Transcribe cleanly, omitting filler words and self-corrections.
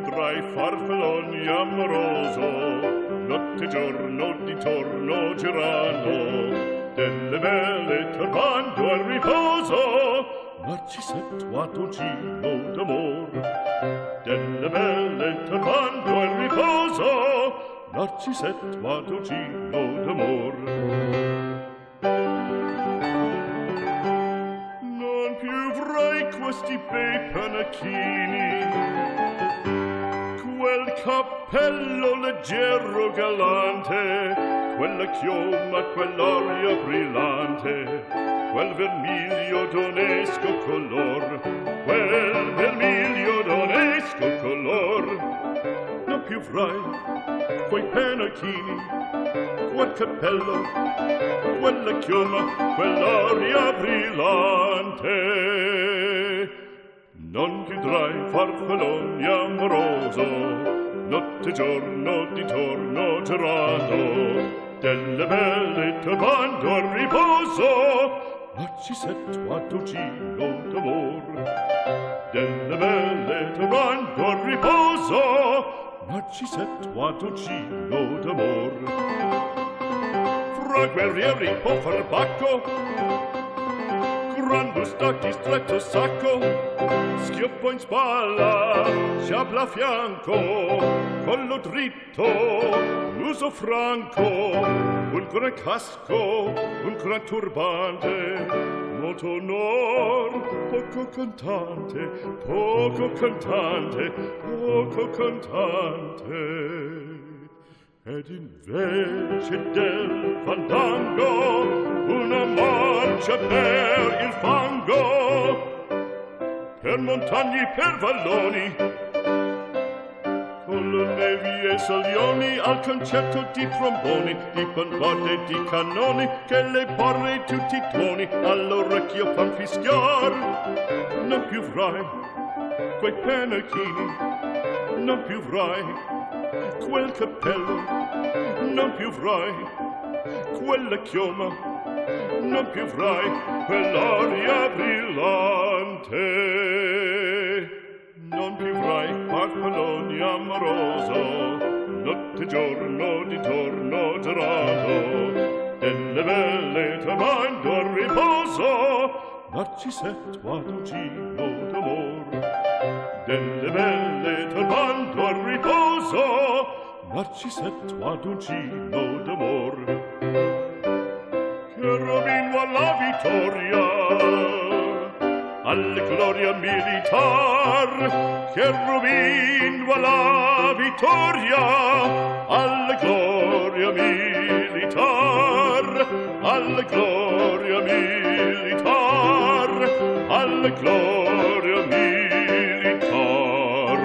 vedrai farfalloni amoroso, notte e giorno di torno girano, delle belle turbando al riposo, Narcisetto ad un giro d'amor. Delle belle turbando al riposo, Narcisetto ad un giro d'amor. Non più avrai questi bei panacchini, quel cappello leggero galante, quella chioma, quell'aria brillante, quel vermiglio d'onesco color, quel vermiglio d'onesco color. Non più avrai quei panacchini, quel cappello, quella chioma, quell'aria brillante. Non più avrai farfalloni amoroso, notte e giorno di torno girando, delle belle turbando al riposo, Narcisetto ad un giro d'amor. Delle belle turbando al riposo, Narcisetto ad un giro d'amor. Fra guerrieri può far bacco, gran bustacchi stretto sacco, schioppo in spalla, sciabla a fianco, collo dritto, muso franco, un gran casco, un gran turbante, molto onor, poco cantante, poco cantante, poco cantante. Ed invece del fandango una marcia per il fango, per montagne, per valloni, con le nevi e salioni, al concerto di tromboni, di bombarde e di cannoni, che le barre e tutti i tuoni all'orecchio fan fischiar. Non più avrai quei panacchini, non più avrai quel cappello, non più avrai quella chioma, non più avrai quell'aria brillante. Non più avrai farfalloni amoroso, notte e giorno di torno girando, delle belle turbando al riposo, Narcisetto ad un giro d'amor. Delle belle turbando al riposo, Narcisetto ad un giro d'amor. Cherubino alla vittoria, alla gloria militar, cherubino alla vittoria, alla gloria militar, alla gloria militar, alla gloria militar.